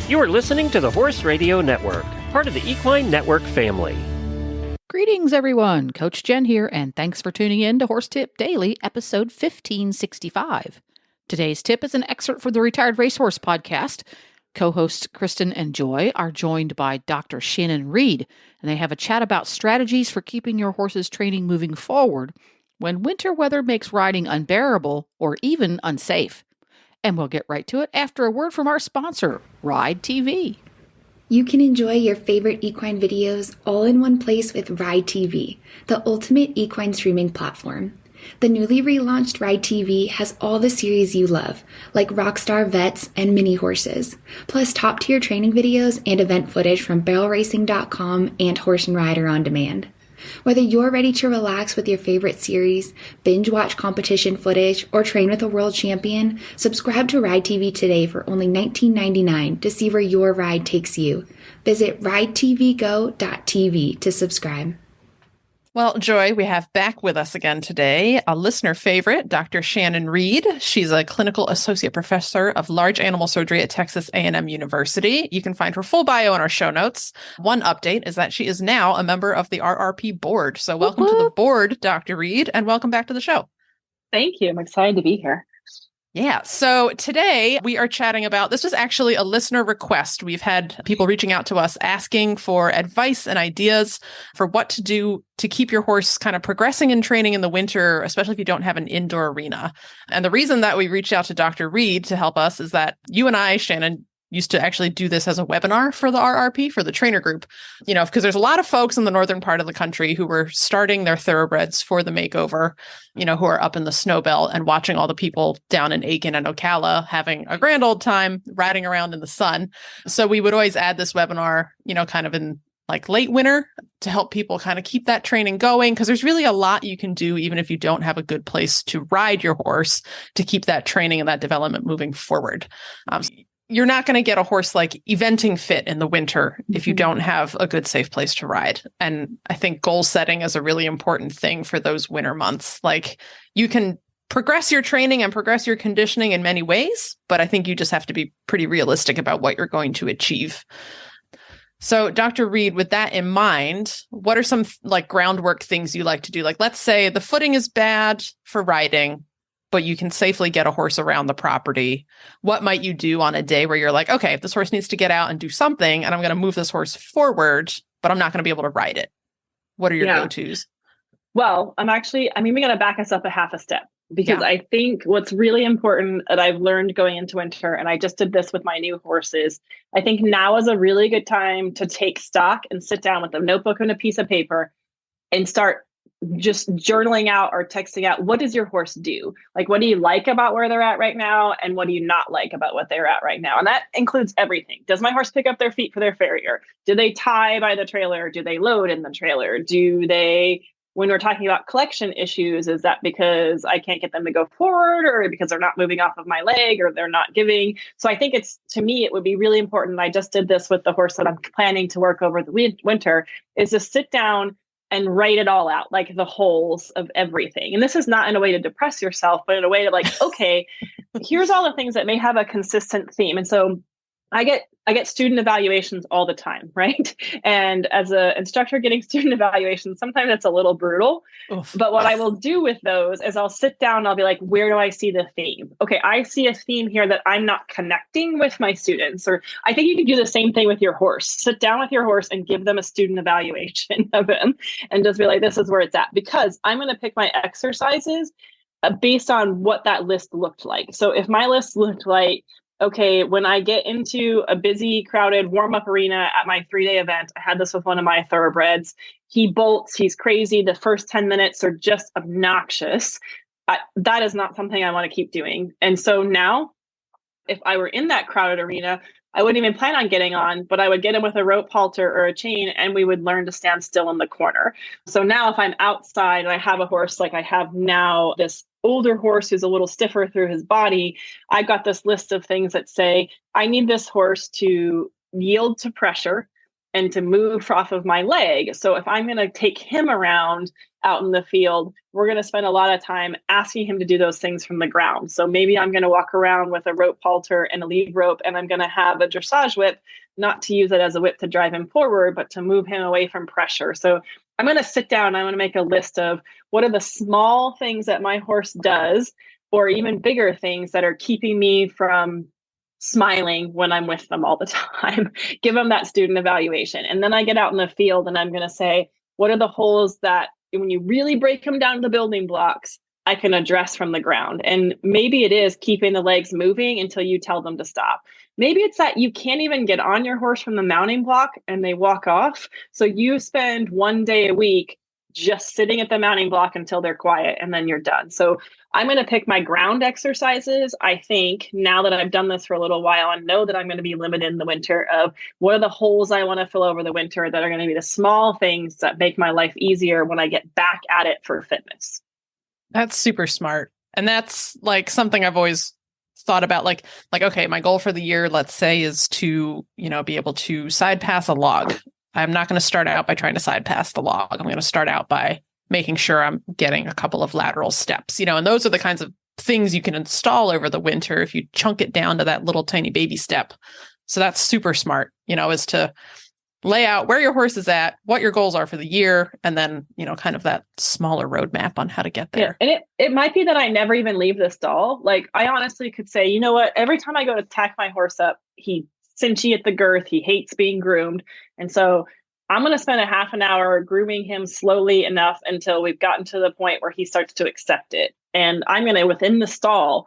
You are listening to the Horse Radio Network, part of the Equine Network family. Greetings, everyone. Coach Jen here, and thanks for tuning in to Horse Tip Daily, episode 1565. Today's tip is an excerpt from the Retired Racehorse podcast. Co-hosts Kristen and Joy are joined by Dr. Shannon Reed, and they have a chat about strategies for keeping your horse's training moving forward when winter weather makes riding unbearable or even unsafe. And we'll get right to it after a word from our sponsor, Ride TV. You can enjoy your favorite equine videos all in one place with Ride TV, the ultimate equine streaming platform. The newly relaunched Ride TV has all the series you love, like Rockstar Vets and Mini Horses, plus top-tier training videos and event footage from barrelracing.com and Horse and Rider on Demand. Whether you're ready to relax with your favorite series, binge watch competition footage, or train with a world champion, subscribe to Ride TV today for only $19.99 to see where your ride takes you. Visit ridetvgo.tv to subscribe. Well, Joy, we have back with us again today a listener favorite, Dr. Shannon Reed. She's a clinical associate professor of large animal surgery at Texas A&M University. You can find her full bio in our show notes. One update is that she is now a member of the RRP board. So welcome to the board, Dr. Reed, and welcome back to the show. Thank you. I'm excited to be here. Yeah. So today we are chatting about, this was actually a listener request. We've had people reaching out to us asking for advice and ideas for what to do to keep your horse kind of progressing in training in the winter, especially if you don't have an indoor arena. And the reason that we reached out to Dr. Reed to help us is that you and I, Shannon, used to actually do this as a webinar for the RRP, for the trainer group, because there's a lot of folks in the northern part of the country who were starting their thoroughbreds for the makeover, who are up in the snow belt and watching all the people down in Aiken and Ocala having a grand old time riding around in the sun. So we would always add this webinar, kind of in like late winter to help people kind of keep that training going, because there's really a lot you can do, even if you don't have a good place to ride your horse, to keep that training and that development moving forward. You're not going to get a horse like eventing fit in the winter if you don't have a good, safe place to ride. And I think goal setting is a really important thing for those winter months. Like, you can progress your training and progress your conditioning in many ways, but I think you just have to be pretty realistic about what you're going to achieve. So Dr. Reed, with that in mind, what are some like groundwork things you like to do? Like, let's say the footing is bad for riding, but you can safely get a horse around the property. What might you do on a day where you're like, okay, this horse needs to get out and do something, and I'm going to move this horse forward, but I'm not going to be able to ride it? What are your go-tos? Well, we got to back us up a half a step, because I think what's really important that I've learned going into winter, and I just did this with my new horses, I think now is a really good time to take stock and sit down with a notebook and a piece of paper and start just journaling out or texting out, what does your horse do? Like, what do you like about where they're at right now? And what do you not like about what they're at right now? And that includes everything. Does my horse pick up their feet for their farrier? Do they tie by the trailer? Do they load in the trailer? When we're talking about collection issues, is that because I can't get them to go forward, or because they're not moving off of my leg, or they're not giving? So I think to me, it would be really important. I just did this with the horse that I'm planning to work over the winter, is to sit down and write it all out, like the holes of everything. And this is not in a way to depress yourself, but in a way to like, okay, here's all the things that may have a consistent theme. And so I get student evaluations all the time, right? And as an instructor getting student evaluations, sometimes it's a little brutal. Oof. But what I will do with those is I'll sit down and I'll be like, where do I see the theme? Okay, I see a theme here that I'm not connecting with my students. Or I think you can do the same thing with your horse. Sit down with your horse and give them a student evaluation of him and just be like, this is where it's at. Because I'm going to pick my exercises based on what that list looked like. So if my list looked like, okay, when I get into a busy, crowded warm-up arena at my 3-day event, I had this with one of my thoroughbreds. He bolts, he's crazy. The first 10 minutes are just obnoxious. That is not something I want to keep doing. And so now, if I were in that crowded arena, I wouldn't even plan on getting on, but I would get him with a rope halter or a chain, and we would learn to stand still in the corner. So now if I'm outside and I have a horse like I have now, this older horse who's a little stiffer through his body, I've got this list of things that say, I need this horse to yield to pressure. and to move off of my leg. So if I'm going to take him around out in the field, we're going to spend a lot of time asking him to do those things from the ground. So maybe I'm going to walk around with a rope halter and a lead rope, and I'm going to have a dressage whip, not to use it as a whip to drive him forward, but to move him away from pressure. So I'm going to sit down, I'm going to make a list of what are the small things that my horse does, or even bigger things that are keeping me from smiling when I'm with them all the time. Give them that student evaluation. And then I get out in the field and I'm going to say, what are the holes that when you really break them down to building blocks, I can address from the ground? And maybe it is keeping the legs moving until you tell them to stop. Maybe it's that you can't even get on your horse from the mounting block and they walk off. So you spend one day a week just sitting at the mounting block until they're quiet, and then you're done. So I'm going to pick my ground exercises. I think now that I've done this for a little while, I know that I'm going to be limited in the winter of what are the holes I want to fill over the winter that are going to be the small things that make my life easier when I get back at it for fitness. That's super smart. And that's like something I've always thought about, like, okay, my goal for the year, let's say, is to, be able to side pass a log. I'm not going to start out by trying to side pass the log. I'm going to start out by making sure I'm getting a couple of lateral steps, and those are the kinds of things you can install over the winter if you chunk it down to that little tiny baby step. So that's super smart, is to lay out where your horse is at, what your goals are for the year, and then, kind of that smaller roadmap on how to get there. Yeah. And it might be that I never even leave the stall. Like, I honestly could say, you know what, every time I go to tack my horse up, he's cinchy at the girth, he hates being groomed. And so I'm going to spend a half an hour grooming him slowly enough until we've gotten to the point where he starts to accept it. And I'm going to, within the stall,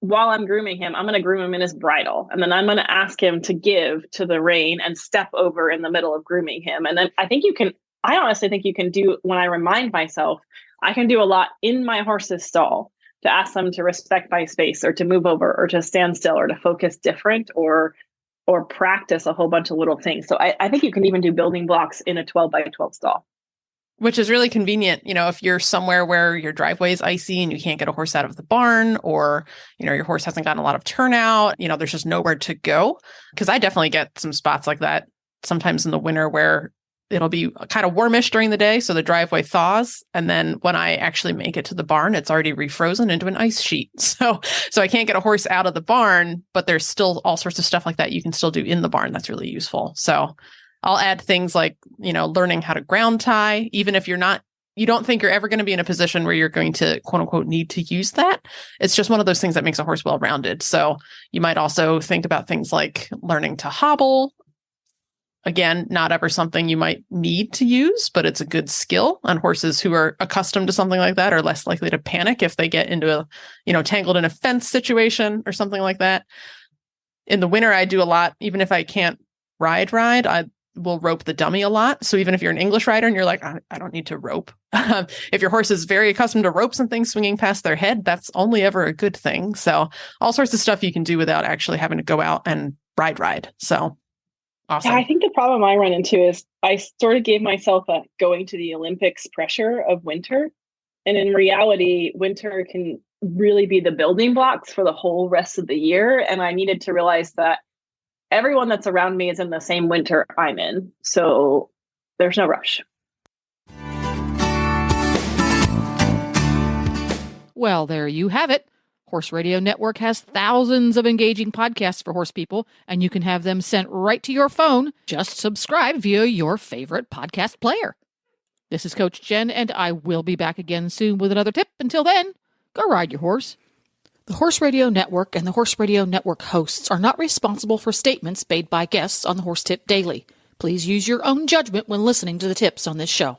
while I'm grooming him, I'm going to groom him in his bridle. And then I'm going to ask him to give to the rein and step over in the middle of grooming him. And then I honestly think you can do, when I remind myself, I can do a lot in my horse's stall to ask them to respect my space, or to move over, or to stand still, or to focus different, or practice a whole bunch of little things. So I think you can even do building blocks in a 12 by 12 stall. Which is really convenient, if you're somewhere where your driveway is icy and you can't get a horse out of the barn, or, your horse hasn't gotten a lot of turnout, there's just nowhere to go. Because I definitely get some spots like that sometimes in the winter where it'll be kind of warmish during the day, so the driveway thaws. And then when I actually make it to the barn, it's already refrozen into an ice sheet. So I can't get a horse out of the barn, but there's still all sorts of stuff like that you can still do in the barn that's really useful. So I'll add things like, learning how to ground tie, even if you don't think you're ever going to be in a position where you're going to, quote unquote, need to use that. It's just one of those things that makes a horse well-rounded. So you might also think about things like learning to hobble. Again, not ever something you might need to use, but it's a good skill. And horses who are accustomed to something like that are less likely to panic if they get into a, tangled in a fence situation or something like that. In the winter, I do a lot, even if I can't ride, I will rope the dummy a lot. So even if you're an English rider and you're like, I don't need to rope. If your horse is very accustomed to ropes and things swinging past their head, that's only ever a good thing. So all sorts of stuff you can do without actually having to go out and ride. So awesome. Yeah, I think the problem I run into is I sort of gave myself a going to the Olympics pressure of winter. And in reality, winter can really be the building blocks for the whole rest of the year. And I needed to realize that everyone that's around me is in the same winter I'm in. So there's no rush. Well, there you have it. Horse Radio Network has thousands of engaging podcasts for horse people, and you can have them sent right to your phone. Just subscribe via your favorite podcast player. This is Coach Jen, and I will be back again soon with another tip. Until then, go ride your horse. The Horse Radio Network and the Horse Radio Network hosts are not responsible for statements made by guests on the Horse Tip Daily. Please use your own judgment when listening to the tips on this show.